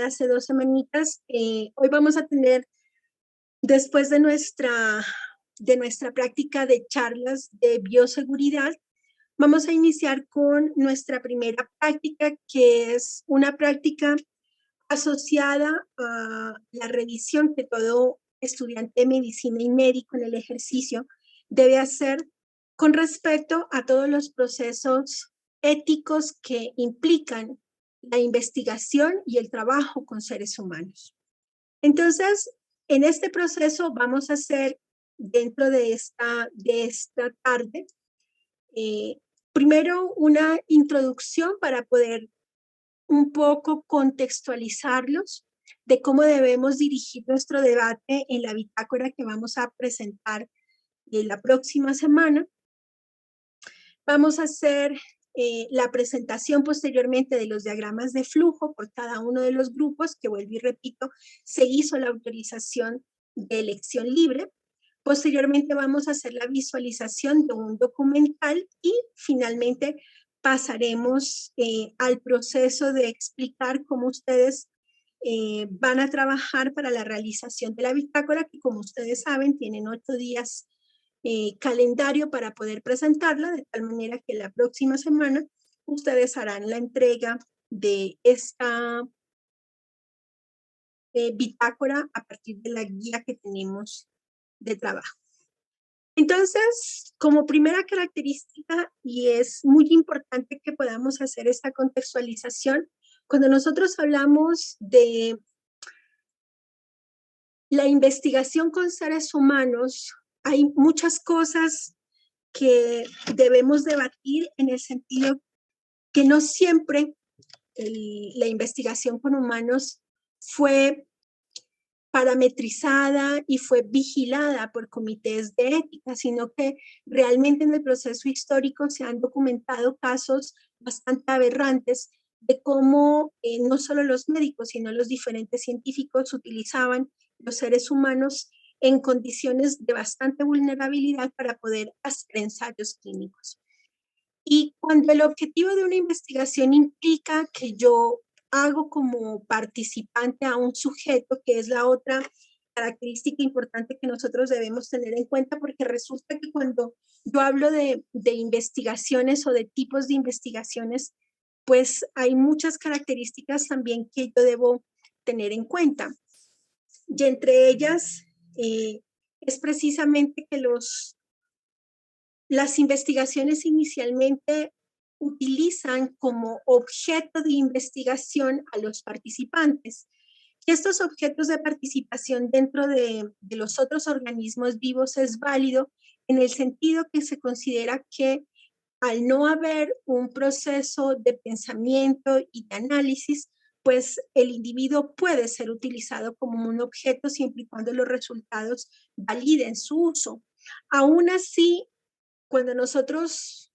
hace 2 semanitas. Hoy vamos a tener, después de nuestra práctica de charlas de bioseguridad, vamos a iniciar con nuestra primera práctica, que es una práctica asociada a la revisión que todo estudiante de medicina y médico en el ejercicio debe hacer con respecto a todos los procesos éticos que implican la investigación y el trabajo con seres humanos. Entonces, en este proceso vamos a hacer, dentro de esta tarde, primero una introducción para poder un poco contextualizarlos de cómo debemos dirigir nuestro debate en la bitácora que vamos a presentar la próxima semana. Vamos a hacer la presentación posteriormente de los diagramas de flujo por cada uno de los grupos, que vuelvo y repito, se hizo la autorización de elección libre. Posteriormente vamos a hacer la visualización de un documental y finalmente pasaremos al proceso de explicar cómo ustedes van a trabajar para la realización de la bitácora, que como ustedes saben tienen 8 días calendario para poder presentarla, de tal manera que la próxima semana ustedes harán la entrega de esta bitácora a partir de la guía que tenemos de trabajo. Entonces, como primera característica, y es muy importante que podamos hacer esta contextualización, cuando nosotros hablamos de la investigación con seres humanos, hay muchas cosas que debemos debatir en el sentido que no siempre la investigación con humanos fue parametrizada y fue vigilada por comités de ética, sino que realmente en el proceso histórico se han documentado casos bastante aberrantes de cómo no solo los médicos, sino los diferentes científicos utilizaban los seres humanos en condiciones de bastante vulnerabilidad para poder hacer ensayos clínicos. Y cuando el objetivo de una investigación implica que yo hago como participante a un sujeto, que es la otra característica importante que nosotros debemos tener en cuenta, porque resulta que cuando yo hablo de investigaciones o de tipos de investigaciones, pues hay muchas características también que yo debo tener en cuenta. Y entre ellas es precisamente que las investigaciones inicialmente utilizan como objeto de investigación a los participantes. Estos objetos de participación dentro de los otros organismos vivos es válido en el sentido que se considera que al no haber un proceso de pensamiento y de análisis, pues el individuo puede ser utilizado como un objeto siempre y cuando los resultados validen su uso. Aún así, cuando nosotros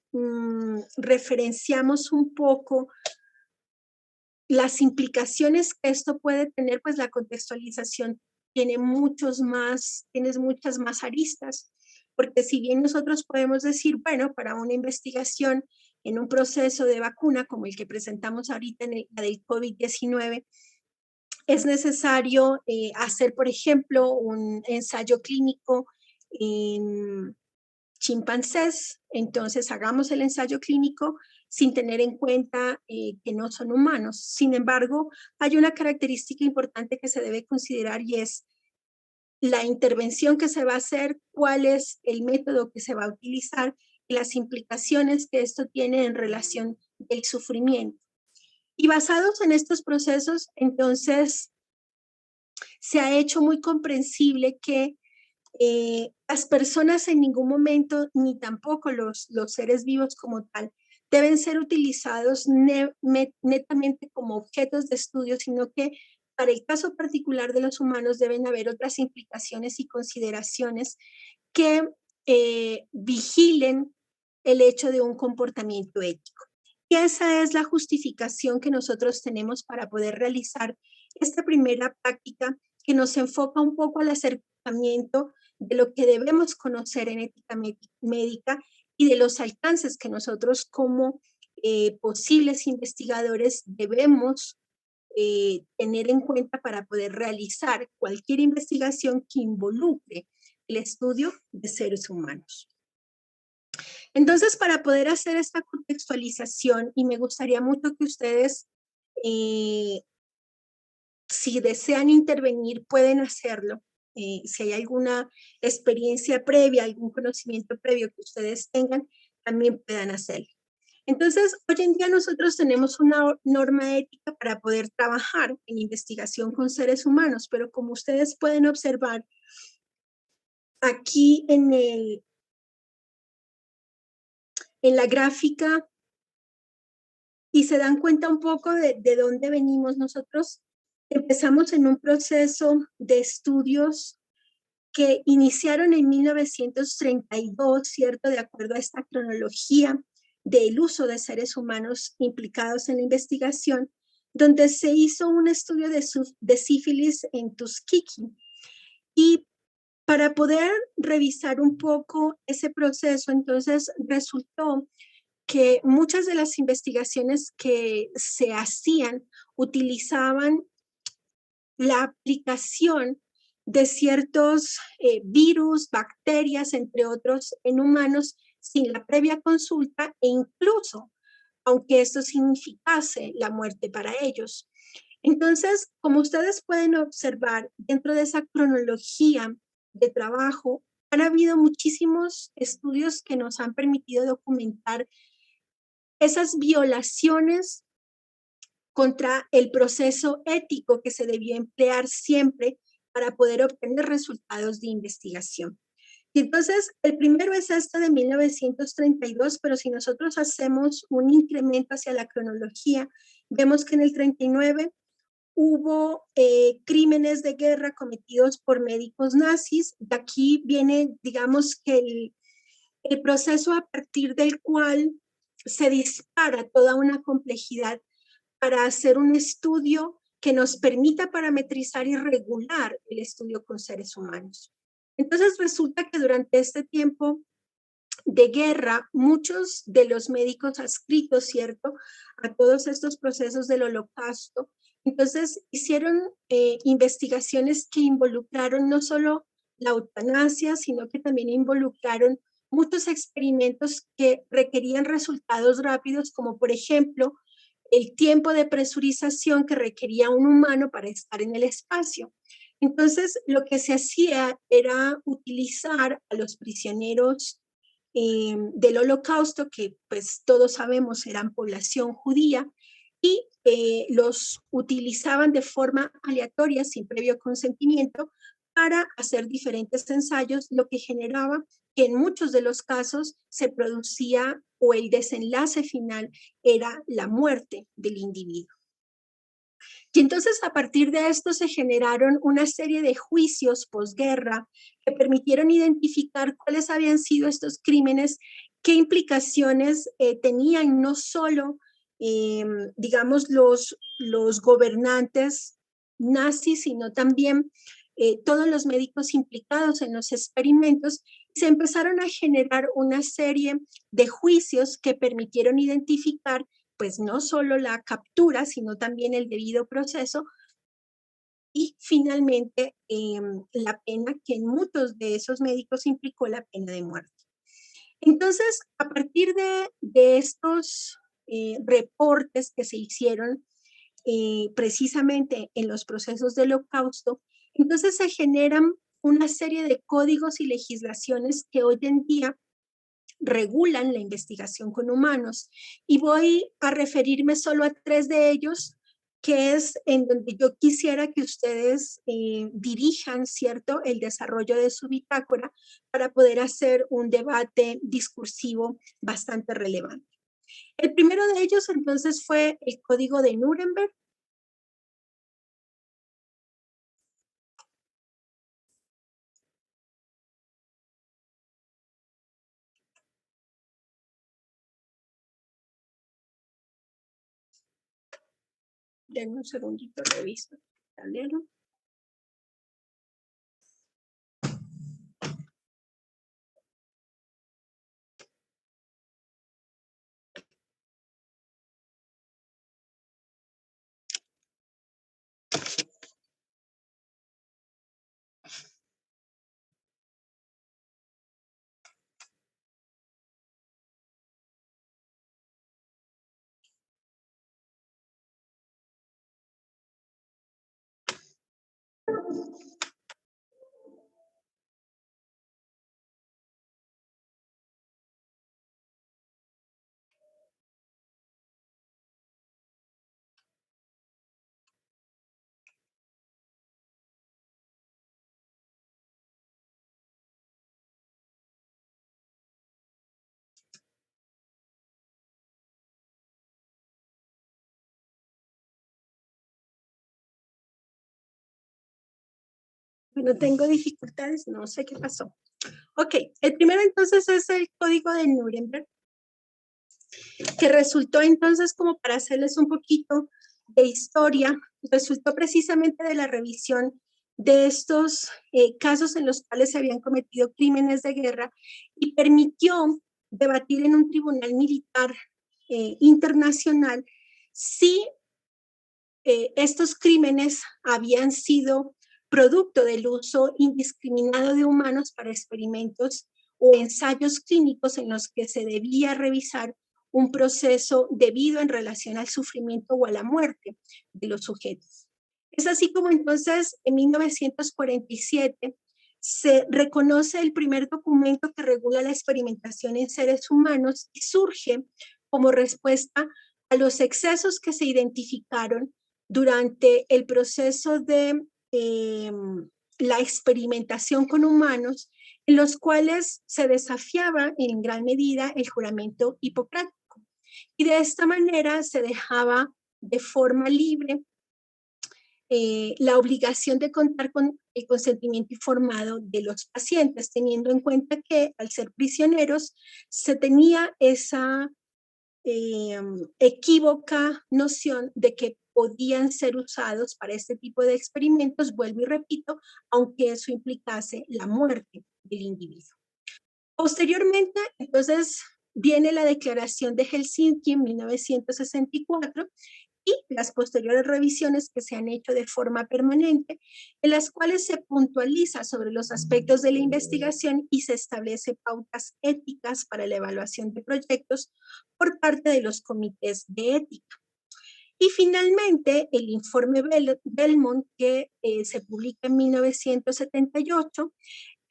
referenciamos un poco las implicaciones que esto puede tener, pues la contextualización tiene muchas más aristas, porque si bien nosotros podemos decir, bueno, para una investigación en un proceso de vacuna como el que presentamos ahorita en la del COVID-19, es necesario hacer, por ejemplo, un ensayo clínico en chimpancés, entonces hagamos el ensayo clínico sin tener en cuenta que no son humanos. Sin embargo, hay una característica importante que se debe considerar y es la intervención que se va a hacer, cuál es el método que se va a utilizar y las implicaciones que esto tiene en relación del sufrimiento. Y basados en estos procesos, entonces, se ha hecho muy comprensible que las personas en ningún momento, ni tampoco los seres vivos como tal, deben ser utilizados netamente como objetos de estudio, sino que para el caso particular de los humanos deben haber otras implicaciones y consideraciones que vigilen el hecho de un comportamiento ético. Y esa es la justificación que nosotros tenemos para poder realizar esta primera práctica que nos enfoca un poco al acercamiento de lo que debemos conocer en ética médica y de los alcances que nosotros como posibles investigadores debemos tener en cuenta para poder realizar cualquier investigación que involucre el estudio de seres humanos. Entonces, para poder hacer esta contextualización, y me gustaría mucho que ustedes, si desean intervenir, pueden hacerlo. Si hay alguna experiencia previa, algún conocimiento previo que ustedes tengan, también puedan hacerlo. Entonces, hoy en día nosotros tenemos una norma ética para poder trabajar en investigación con seres humanos, pero como ustedes pueden observar, aquí en la gráfica, y se dan cuenta un poco de dónde venimos nosotros, empezamos en un proceso de estudios que iniciaron en 1932, ¿cierto? De acuerdo a esta cronología del uso de seres humanos implicados en la investigación, donde se hizo un estudio de sífilis en Tuskegee. Y para poder revisar un poco ese proceso, entonces resultó que muchas de las investigaciones que se hacían utilizaban la aplicación de ciertos virus, bacterias, entre otros, en humanos sin la previa consulta e incluso aunque esto significase la muerte para ellos. Entonces, como ustedes pueden observar, dentro de esa cronología de trabajo, han habido muchísimos estudios que nos han permitido documentar esas violaciones contra el proceso ético que se debía emplear siempre para poder obtener resultados de investigación. Y entonces, el primero es este de 1932, pero si nosotros hacemos un incremento hacia la cronología, vemos que en el 39 hubo crímenes de guerra cometidos por médicos nazis. De aquí viene, digamos, que el proceso a partir del cual se dispara toda una complejidad para hacer un estudio que nos permita parametrizar y regular el estudio con seres humanos. Entonces resulta que durante este tiempo de guerra, muchos de los médicos adscritos, ¿cierto?, a todos estos procesos del holocausto, entonces hicieron investigaciones que involucraron no solo la eutanasia, sino que también involucraron muchos experimentos que requerían resultados rápidos, como por ejemplo, el tiempo de presurización que requería un humano para estar en el espacio. Entonces, lo que se hacía era utilizar a los prisioneros del holocausto, que pues todos sabemos eran población judía, y los utilizaban de forma aleatoria, sin previo consentimiento, para hacer diferentes ensayos, lo que generaba que en muchos de los casos se producía o el desenlace final era la muerte del individuo. Y entonces a partir de esto se generaron una serie de juicios posguerra que permitieron identificar cuáles habían sido estos crímenes, qué implicaciones tenían no solo, digamos, los gobernantes nazis, sino también todos los médicos implicados en los experimentos. Se empezaron a generar una serie de juicios que permitieron identificar pues no solo la captura, sino también el debido proceso y finalmente la pena que en muchos de esos médicos implicó la pena de muerte. Entonces, a partir de estos reportes que se hicieron precisamente en los procesos del holocausto, entonces se generan una serie de códigos y legislaciones que hoy en día regulan la investigación con humanos. Y voy a referirme solo a 3 de ellos, que es en donde yo quisiera que ustedes dirijan, ¿cierto?, el desarrollo de su bitácora para poder hacer un debate discursivo bastante relevante. El primero de ellos, entonces, fue el Código de Nuremberg. Denme un segundito, reviso el tablero. Bueno, tengo dificultades, no sé qué pasó. Ok, el primero entonces es el Código de Nuremberg, que resultó entonces, como para hacerles un poquito de historia, resultó precisamente de la revisión de estos casos en los cuales se habían cometido crímenes de guerra y permitió debatir en un tribunal militar internacional si estos crímenes habían sido producto del uso indiscriminado de humanos para experimentos o ensayos clínicos en los que se debía revisar un proceso debido en relación al sufrimiento o a la muerte de los sujetos. Es así como entonces en 1947 se reconoce el primer documento que regula la experimentación en seres humanos y surge como respuesta a los excesos que se identificaron durante el proceso de la experimentación con humanos, en los cuales se desafiaba en gran medida el juramento hipocrático. Y de esta manera se dejaba de forma libre la obligación de contar con el consentimiento informado de los pacientes, teniendo en cuenta que al ser prisioneros se tenía esa equívoca noción de que podían ser usados para este tipo de experimentos, vuelvo y repito, aunque eso implicase la muerte del individuo. Posteriormente, entonces, viene la Declaración de Helsinki en 1964 y las posteriores revisiones que se han hecho de forma permanente, en las cuales se puntualiza sobre los aspectos de la investigación y se establece pautas éticas para la evaluación de proyectos por parte de los comités de ética. Y finalmente, el informe Belmont, que se publica en 1978,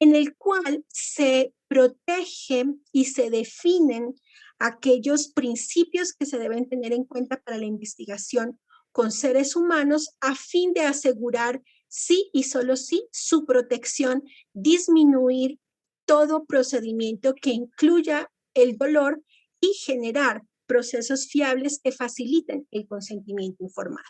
en el cual se protegen y se definen aquellos principios que se deben tener en cuenta para la investigación con seres humanos a fin de asegurar sí y solo sí su protección, disminuir todo procedimiento que incluya el dolor y generar procesos fiables que faciliten el consentimiento informado.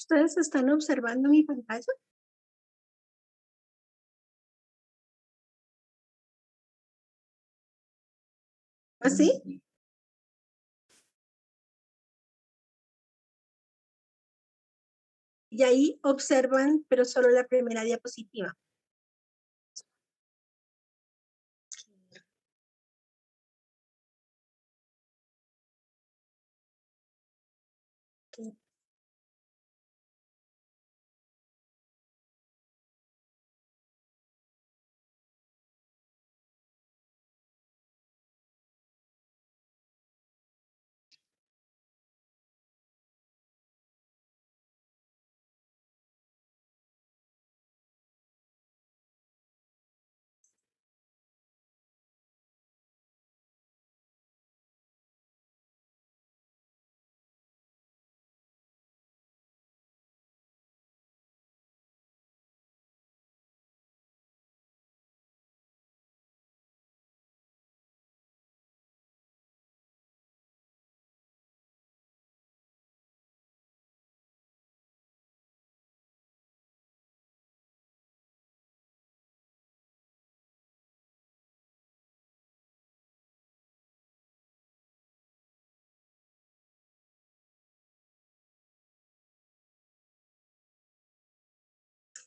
¿Ustedes están observando mi pantalla? ¿Así? Y ahí observan, pero solo la primera diapositiva.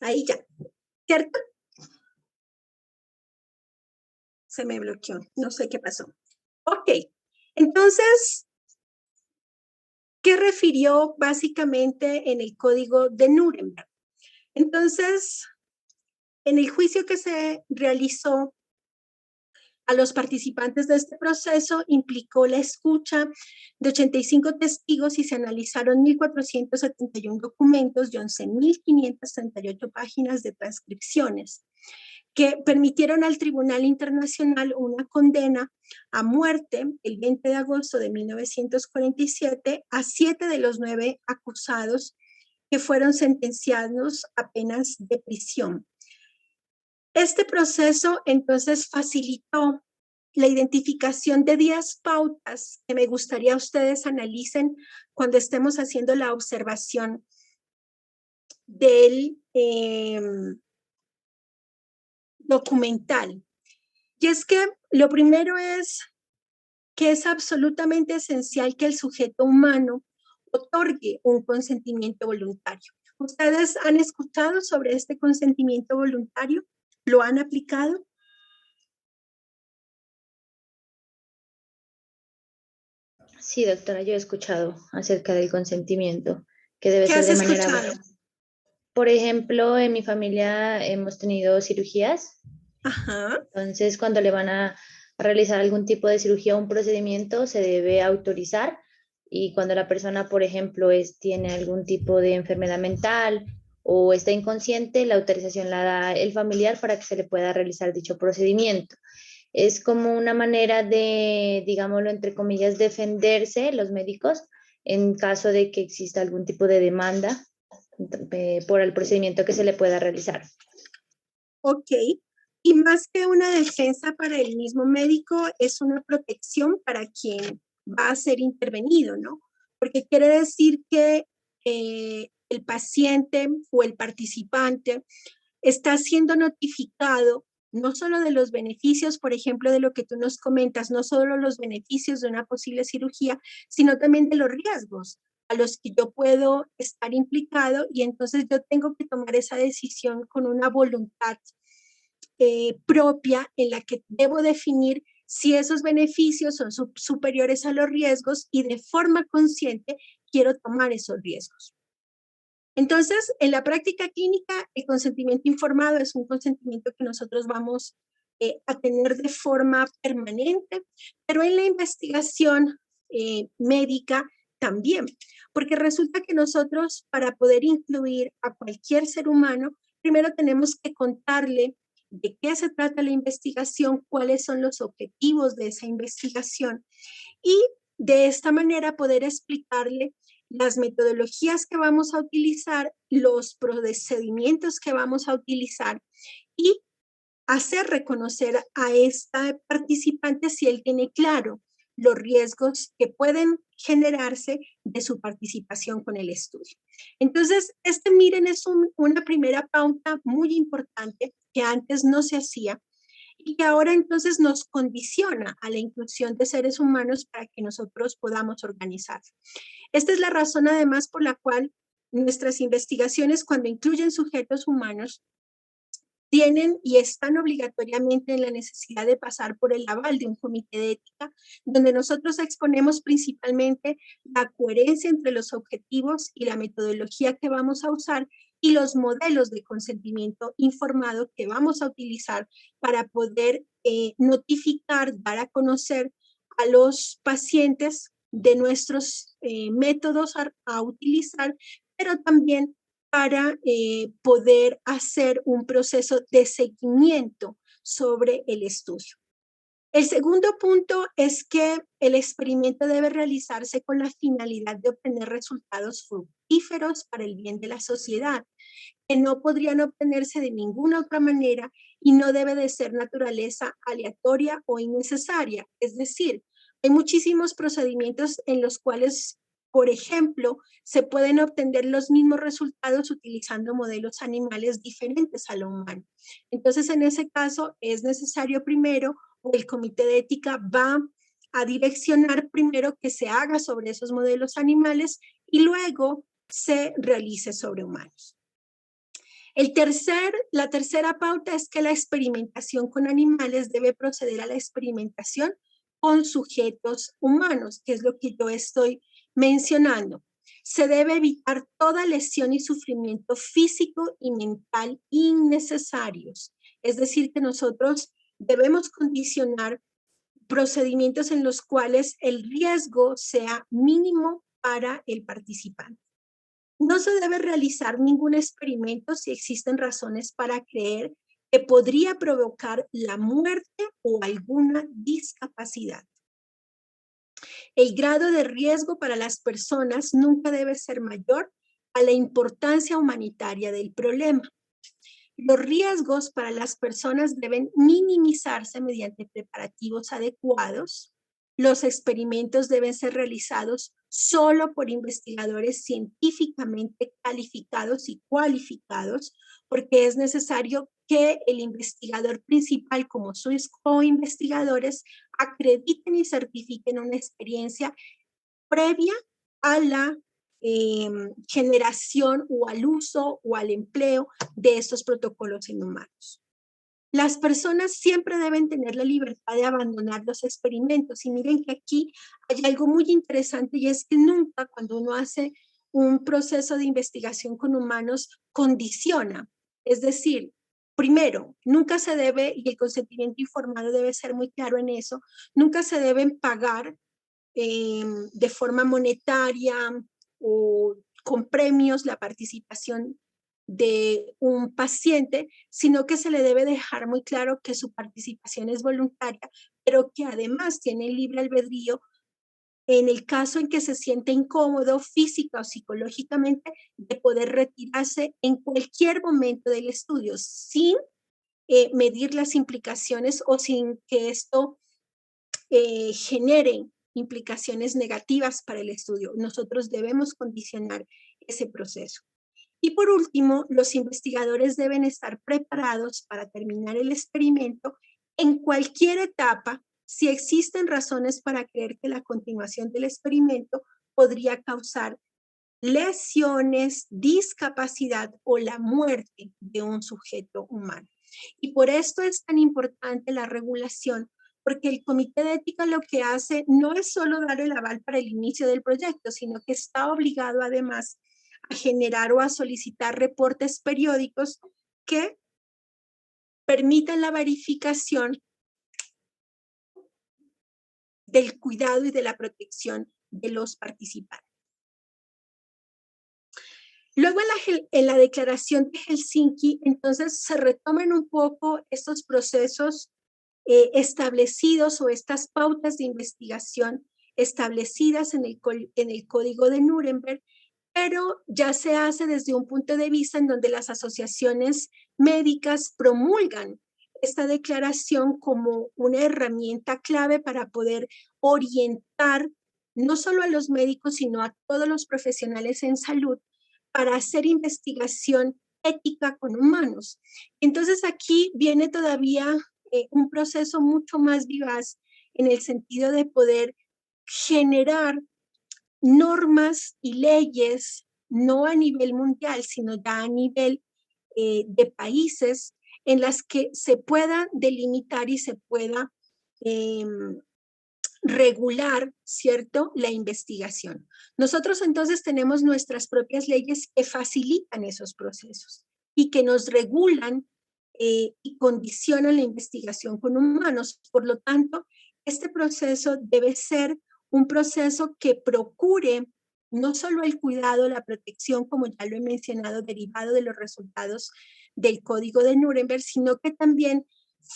Ahí ya, ¿cierto? Se me bloqueó, no sé qué pasó. Ok, entonces, ¿qué refirió básicamente en el código de Nuremberg? Entonces, en el juicio que se realizó a los participantes de este proceso implicó la escucha de 85 testigos y se analizaron 1.471 documentos y 11.538 páginas de transcripciones que permitieron al Tribunal Internacional una condena a muerte el 20 de agosto de 1947 a 7 de los 9 acusados que fueron sentenciados a penas de prisión. Este proceso entonces facilitó la identificación de 10 pautas que me gustaría ustedes analicen cuando estemos haciendo la observación del documental. Y es que lo primero es que es absolutamente esencial que el sujeto humano otorgue un consentimiento voluntario. ¿Ustedes han escuchado sobre este consentimiento voluntario? ¿Lo han aplicado? Sí, doctora, yo he escuchado acerca del consentimiento, que debe ¿Qué ser has de manera... escuchado? Por ejemplo, en mi familia hemos tenido cirugías, Ajá. entonces cuando le van a realizar algún tipo de cirugía o un procedimiento se debe autorizar y cuando la persona, por ejemplo, tiene algún tipo de enfermedad mental o está inconsciente, la autorización la da el familiar para que se le pueda realizar dicho procedimiento. Es como una manera de, digámoslo, entre comillas, defenderse los médicos en caso de que exista algún tipo de demanda por el procedimiento que se le pueda realizar. Ok. Y más que una defensa para el mismo médico, es una protección para quien va a ser intervenido, ¿no? Porque quiere decir que el paciente o el participante está siendo notificado no solo de los beneficios, por ejemplo, de lo que tú nos comentas, no solo los beneficios de una posible cirugía, sino también de los riesgos a los que yo puedo estar implicado y entonces yo tengo que tomar esa decisión con una voluntad propia en la que debo definir si esos beneficios son superiores a los riesgos y de forma consciente quiero tomar esos riesgos. Entonces, en la práctica clínica, el consentimiento informado es un consentimiento que nosotros vamos a tener de forma permanente, pero en la investigación médica también, porque resulta que nosotros para poder incluir a cualquier ser humano, primero tenemos que contarle de qué se trata la investigación, cuáles son los objetivos de esa investigación y de esta manera poder explicarle las metodologías que vamos a utilizar, los procedimientos que vamos a utilizar y hacer reconocer a esta participante si él tiene claro los riesgos que pueden generarse de su participación con el estudio. Entonces, miren, es una primera pauta muy importante que antes no se hacía y que ahora entonces nos condiciona a la inclusión de seres humanos para que nosotros podamos organizar. Esta es la razón además por la cual nuestras investigaciones, cuando incluyen sujetos humanos, tienen y están obligatoriamente en la necesidad de pasar por el aval de un comité de ética, donde nosotros exponemos principalmente la coherencia entre los objetivos y la metodología que vamos a usar y los modelos de consentimiento informado que vamos a utilizar para poder notificar, dar a conocer a los pacientes de nuestros métodos a utilizar, pero también para poder hacer un proceso de seguimiento sobre el estudio. El segundo punto es que el experimento debe realizarse con la finalidad de obtener resultados fructíferos para el bien de la sociedad, que no podrían obtenerse de ninguna otra manera y no debe de ser naturaleza aleatoria o innecesaria. Es decir, hay muchísimos procedimientos en los cuales, por ejemplo, se pueden obtener los mismos resultados utilizando modelos animales diferentes a lo humano. Entonces, en ese caso, es necesario primero, o el comité de ética va a direccionar primero que se haga sobre esos modelos animales y luego se realice sobre humanos. La tercera pauta es que la experimentación con animales debe proceder a la experimentación con sujetos humanos, que es lo que yo estoy mencionando. Se debe evitar toda lesión y sufrimiento físico y mental innecesarios. Es decir, que nosotros debemos condicionar procedimientos en los cuales el riesgo sea mínimo para el participante. No se debe realizar ningún experimento si existen razones para creer que podría provocar la muerte o alguna discapacidad. El grado de riesgo para las personas nunca debe ser mayor a la importancia humanitaria del problema. Los riesgos para las personas deben minimizarse mediante preparativos adecuados. Los experimentos deben ser realizados solo por investigadores científicamente calificados y cualificados, porque es necesario que el investigador principal, como sus co-investigadores, acrediten y certifiquen una experiencia previa a la generación o al uso o al empleo de estos protocolos en humanos. Las personas siempre deben tener la libertad de abandonar los experimentos. Y miren que aquí hay algo muy interesante y es que nunca cuando uno hace un proceso de investigación con humanos condiciona. Es decir, primero, nunca se debe, y el consentimiento informado debe ser muy claro en eso, nunca se deben pagar de forma monetaria o con premios la participación de un paciente, sino que se le debe dejar muy claro que su participación es voluntaria, pero que además tiene libre albedrío en el caso en que se siente incómodo física o psicológicamente de poder retirarse en cualquier momento del estudio sin medir las implicaciones o sin que esto genere implicaciones negativas para el estudio. Nosotros debemos condicionar ese proceso. Y por último, los investigadores deben estar preparados para terminar el experimento en cualquier etapa si existen razones para creer que la continuación del experimento podría causar lesiones, discapacidad o la muerte de un sujeto humano. Y por esto es tan importante la regulación, porque el comité de ética lo que hace no es solo dar el aval para el inicio del proyecto, sino que está obligado además a generar o a solicitar reportes periódicos que permitan la verificación del cuidado y de la protección de los participantes. Luego en la declaración de Helsinki, entonces se retoman un poco estos procesos establecidos o estas pautas de investigación establecidas en el Código de Nuremberg, pero ya se hace desde un punto de vista en donde las asociaciones médicas promulgan esta declaración como una herramienta clave para poder orientar no solo a los médicos, sino a todos los profesionales en salud para hacer investigación ética con humanos. Entonces aquí viene todavía un proceso mucho más vivaz en el sentido de poder generar normas y leyes, no a nivel mundial, sino ya a nivel de países en las que se pueda delimitar y se pueda regular, ¿cierto?, la investigación. Nosotros entonces tenemos nuestras propias leyes que facilitan esos procesos y que nos regulan y condicionan la investigación con humanos. Por lo tanto, este proceso debe ser un proceso que procure no solo el cuidado, la protección, como ya lo he mencionado, derivado de los resultados del Código de Nuremberg, sino que también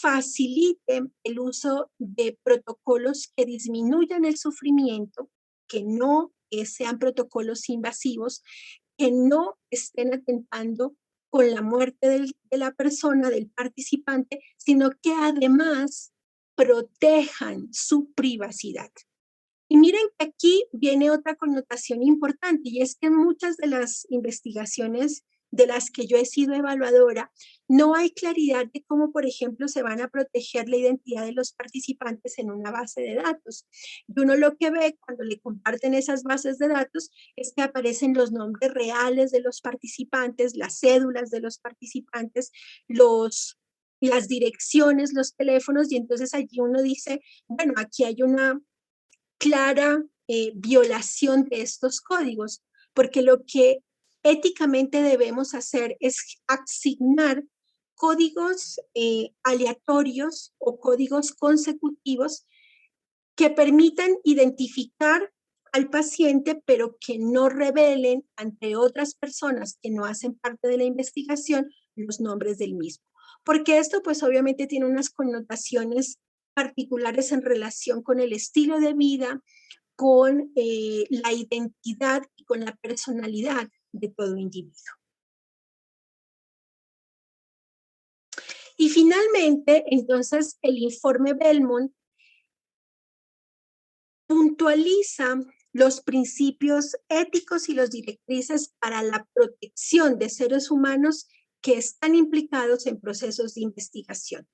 facilite el uso de protocolos que disminuyan el sufrimiento, que no sean protocolos invasivos, que no estén atentando con la muerte de la persona, del participante, sino que además protejan su privacidad. Y miren que aquí viene otra connotación importante, y es que en muchas de las investigaciones de las que yo he sido evaluadora, no hay claridad de cómo, por ejemplo, se van a proteger la identidad de los participantes en una base de datos. Y uno lo que ve cuando le comparten esas bases de datos es que aparecen los nombres reales de los participantes, las cédulas de los participantes, las direcciones, los teléfonos, y entonces allí uno dice, bueno, aquí hay una clara violación de estos códigos, porque lo que éticamente debemos hacer es asignar códigos aleatorios o códigos consecutivos que permitan identificar al paciente, pero que no revelen ante otras personas que no hacen parte de la investigación los nombres del mismo. Porque esto pues obviamente tiene unas connotaciones particulares en relación con el estilo de vida, con la identidad y con la personalidad de todo individuo. Y finalmente, entonces, el informe Belmont puntualiza los principios éticos y las directrices para la protección de seres humanos que están implicados en procesos de investigación.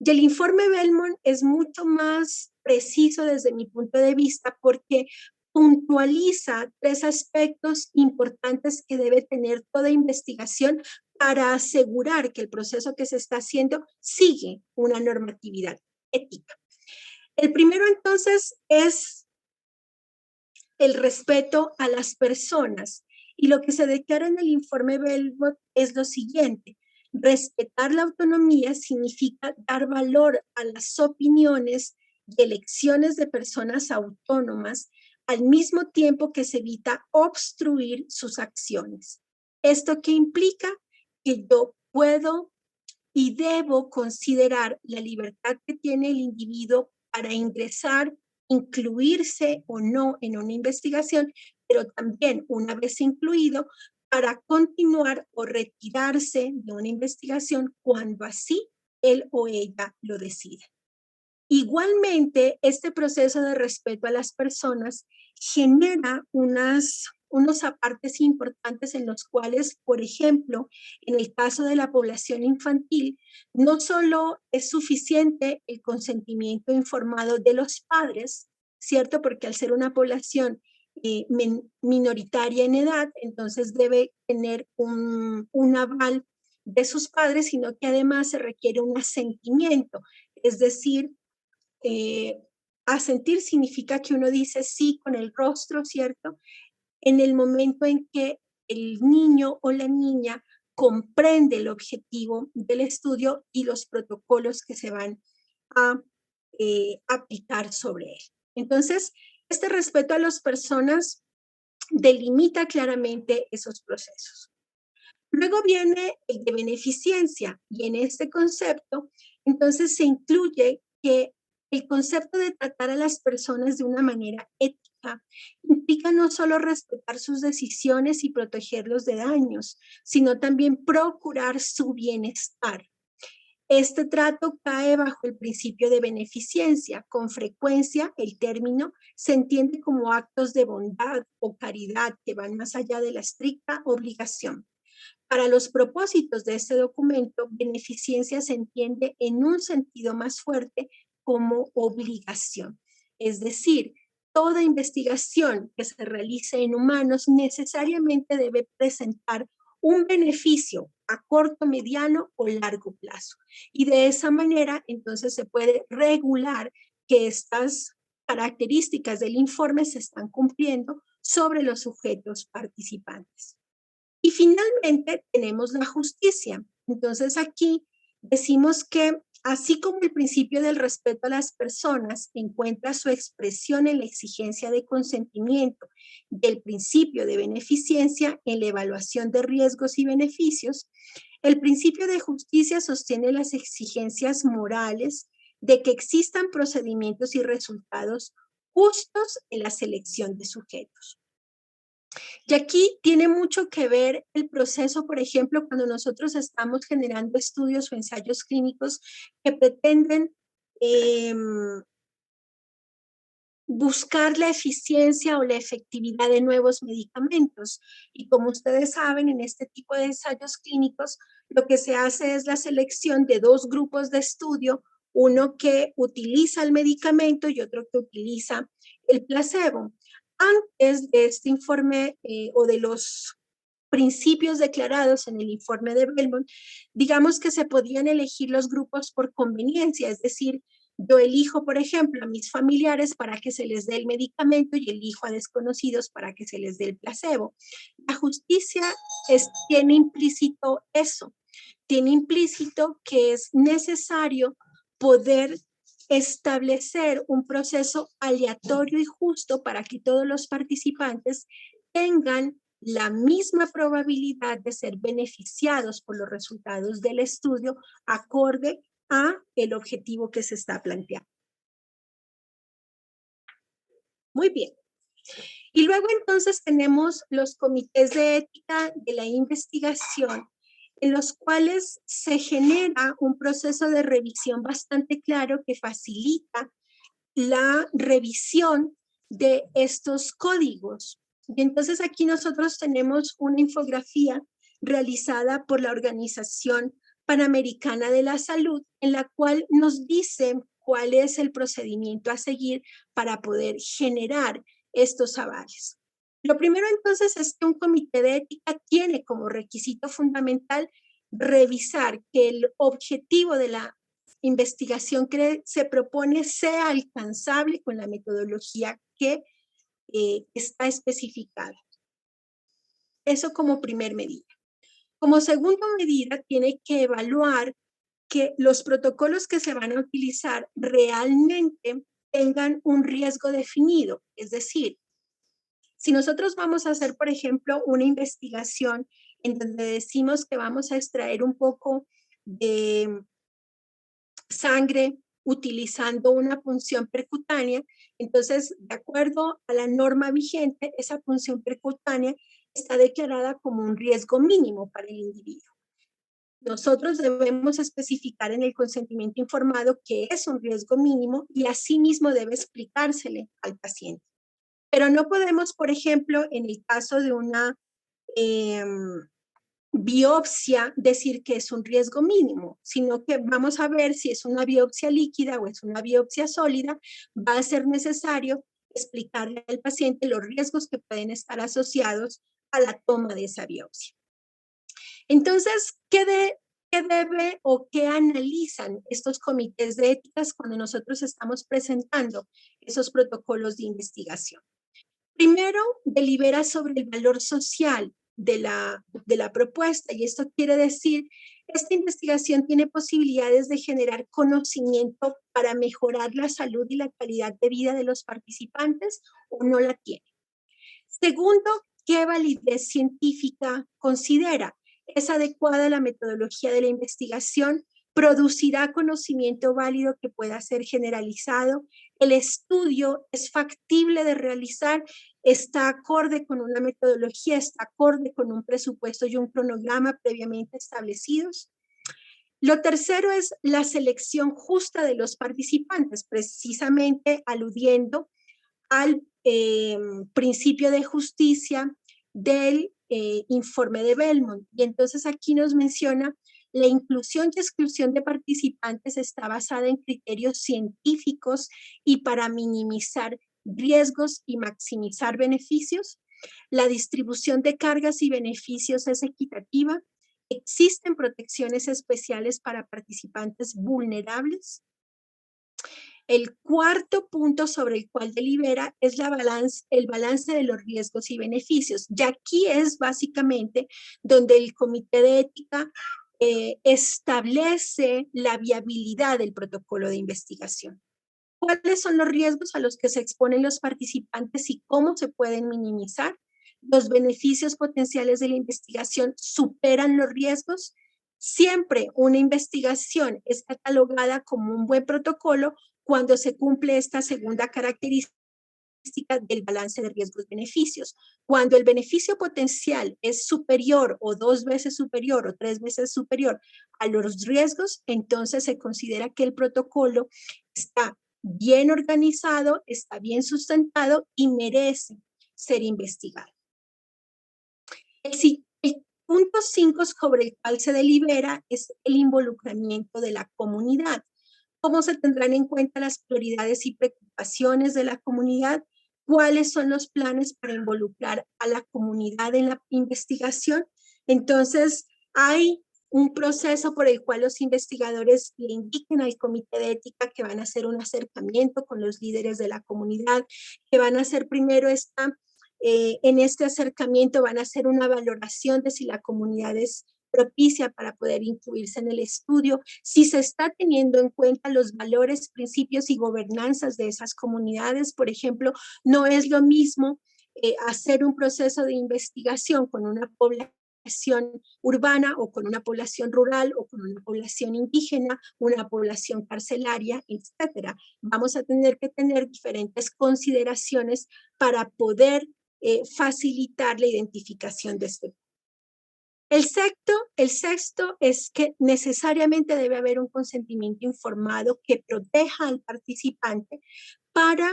Y el informe Belmont es mucho más preciso desde mi punto de vista porque puntualiza 3 aspectos importantes que debe tener toda investigación para asegurar que el proceso que se está haciendo sigue una normatividad ética. El primero entonces es el respeto a las personas. Y lo que se declara en el informe Belmont es lo siguiente: respetar la autonomía significa dar valor a las opiniones y elecciones de personas autónomas, al mismo tiempo que se evita obstruir sus acciones. ¿Esto qué implica? Que yo puedo y debo considerar la libertad que tiene el individuo para ingresar, incluirse o no en una investigación, pero también, una vez incluido, para continuar o retirarse de una investigación cuando así él o ella lo decide. Igualmente, este proceso de respeto a las personas genera unos apartes importantes en los cuales, por ejemplo, en el caso de la población infantil, no solo es suficiente el consentimiento informado de los padres, ¿cierto? Porque al ser una población minoritaria en edad, entonces debe tener un aval de sus padres, sino que además se requiere un asentimiento, es decir, asentir significa que uno dice sí con el rostro, ¿cierto? En el momento en que el niño o la niña comprende el objetivo del estudio y los protocolos que se van a aplicar sobre él. Entonces, este respeto a las personas delimita claramente esos procesos. Luego viene el de beneficencia, y en este concepto, entonces se incluye que el concepto de tratar a las personas de una manera ética implica no solo respetar sus decisiones y protegerlos de daños, sino también procurar su bienestar. Este trato cae bajo el principio de beneficencia. Con frecuencia, el término se entiende como actos de bondad o caridad que van más allá de la estricta obligación. Para los propósitos de este documento, beneficencia se entiende en un sentido más fuerte como obligación. Es decir, toda investigación que se realice en humanos necesariamente debe presentar un beneficio a corto, mediano o largo plazo. Y de esa manera, entonces, se puede regular que estas características del informe se están cumpliendo sobre los sujetos participantes. Y finalmente tenemos la justicia. Entonces aquí decimos que así como el principio del respeto a las personas encuentra su expresión en la exigencia de consentimiento y el principio de beneficencia en la evaluación de riesgos y beneficios, el principio de justicia sostiene las exigencias morales de que existan procedimientos y resultados justos en la selección de sujetos. Y aquí tiene mucho que ver el proceso, por ejemplo, cuando nosotros estamos generando estudios o ensayos clínicos que pretenden buscar la eficiencia o la efectividad de nuevos medicamentos. Y como ustedes saben, en este tipo de ensayos clínicos, lo que se hace es la selección de dos grupos de estudio, uno que utiliza el medicamento y otro que utiliza el placebo. Antes de este informe o de los principios declarados en el informe de Belmont, digamos que se podían elegir los grupos por conveniencia, es decir, yo elijo, por ejemplo, a mis familiares para que se les dé el medicamento y elijo a desconocidos para que se les dé el placebo. La justicia tiene implícito eso, tiene implícito que es necesario poder establecer un proceso aleatorio y justo para que todos los participantes tengan la misma probabilidad de ser beneficiados por los resultados del estudio acorde a el objetivo que se está planteando. Muy bien. Y luego entonces tenemos los comités de ética de la investigación, en los cuales se genera un proceso de revisión bastante claro que facilita la revisión de estos códigos. Y entonces aquí nosotros tenemos una infografía realizada por la Organización Panamericana de la Salud, en la cual nos dice cuál es el procedimiento a seguir para poder generar estos avales. Lo primero entonces es que un comité de ética tiene como requisito fundamental revisar que el objetivo de la investigación que se propone sea alcanzable con la metodología que está especificada. Eso como primer medida. Como segunda medida, tiene que evaluar que los protocolos que se van a utilizar realmente tengan un riesgo definido. Es decir, si nosotros vamos a hacer, por ejemplo, una investigación en donde decimos que vamos a extraer un poco de sangre utilizando una punción percutánea, entonces, de acuerdo a la norma vigente, esa punción percutánea está declarada como un riesgo mínimo para el individuo. Nosotros debemos especificar en el consentimiento informado que es un riesgo mínimo y asimismo debe explicársele al paciente. Pero no podemos, por ejemplo, en el caso de una biopsia decir que es un riesgo mínimo, sino que vamos a ver si es una biopsia líquida o es una biopsia sólida, va a ser necesario explicarle al paciente los riesgos que pueden estar asociados a la toma de esa biopsia. Entonces, ¿qué debe o qué analizan estos comités de éticas cuando nosotros estamos presentando esos protocolos de investigación? Primero, delibera sobre el valor social de la propuesta, y esto quiere decir, esta investigación tiene posibilidades de generar conocimiento para mejorar la salud y la calidad de vida de los participantes o no la tiene. Segundo, ¿qué validez científica considera? ¿Es adecuada la metodología de la investigación? ¿Producirá conocimiento válido que pueda ser generalizado? ¿El estudio es factible de realizar? ¿Está acorde con una metodología? ¿Está acorde con un presupuesto y un cronograma previamente establecidos? Lo tercero es la selección justa de los participantes, precisamente aludiendo al principio de justicia del informe de Belmont. Y entonces aquí nos menciona la inclusión y exclusión de participantes está basada en criterios científicos y para minimizar riesgos y maximizar beneficios. La distribución de cargas y beneficios es equitativa. Existen protecciones especiales para participantes vulnerables. El cuarto punto sobre el cual delibera es el balance de los riesgos y beneficios. Y aquí es básicamente donde el Comité de Ética establece la viabilidad del protocolo de investigación. ¿Cuáles son los riesgos a los que se exponen los participantes y cómo se pueden minimizar? ¿Los beneficios potenciales de la investigación superan los riesgos? Siempre una investigación es catalogada como un buen protocolo cuando se cumple esta segunda característica del balance de riesgos-beneficios. Cuando el beneficio potencial es superior o 2 veces superior o 3 veces superior a los riesgos, entonces se considera que el protocolo está bien organizado, está bien sustentado y merece ser investigado. El punto 5 sobre el cual se delibera es el involucramiento de la comunidad. ¿Cómo se tendrán en cuenta las prioridades y preocupaciones de la comunidad? ¿Cuáles son los planes para involucrar a la comunidad en la investigación? Entonces, hay un proceso por el cual los investigadores le indiquen al comité de ética que van a hacer un acercamiento con los líderes de la comunidad, que van a hacer primero en este acercamiento van a hacer una valoración de si la comunidad es propicia para poder incluirse en el estudio, si se está teniendo en cuenta los valores, principios y gobernanzas de esas comunidades. Por ejemplo, no es lo mismo hacer un proceso de investigación con una población urbana o con una población rural o con una población indígena, una población carcelaria, etcétera. Vamos a tener que tener diferentes consideraciones para poder facilitar la identificación de este. El sexto es que necesariamente debe haber un consentimiento informado que proteja al participante para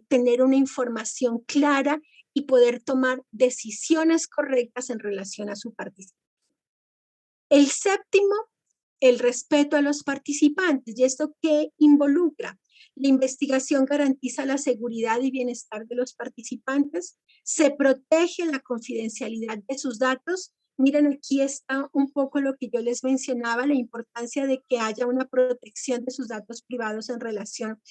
tener una información clara y poder tomar decisiones correctas en relación a su participación. El séptimo, el respeto a los participantes. ¿Y esto qué involucra? La investigación garantiza la seguridad y bienestar de los participantes, se protege la confidencialidad de sus datos. Miren, aquí está un poco lo que yo les mencionaba, la importancia de que haya una protección de sus datos privados en relación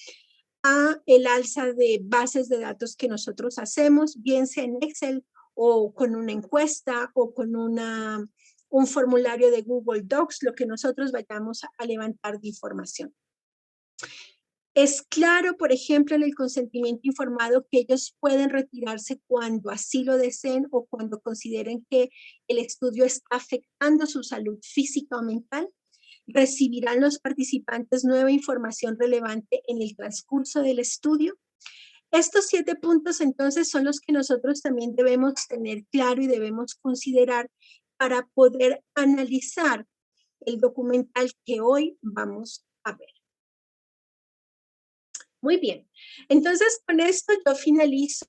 a el alza de bases de datos que nosotros hacemos, bien sea en Excel o con una encuesta o con un formulario de Google Docs, lo que nosotros vayamos a levantar de información. Es claro, por ejemplo, en el consentimiento informado que ellos pueden retirarse cuando así lo deseen o cuando consideren que el estudio está afectando su salud física o mental. Recibirán los participantes nueva información relevante en el transcurso del estudio. Estos 7 puntos entonces son los que nosotros también debemos tener claro y debemos considerar para poder analizar el documental que hoy vamos a ver. Muy bien, entonces con esto yo finalizo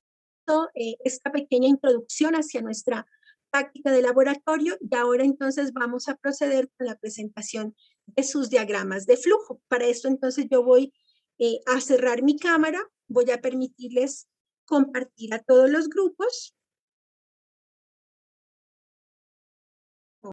esta pequeña introducción hacia nuestra práctica de laboratorio y ahora entonces vamos a proceder con la presentación de sus diagramas de flujo. Para esto entonces yo voy a cerrar mi cámara, voy a permitirles compartir a todos los grupos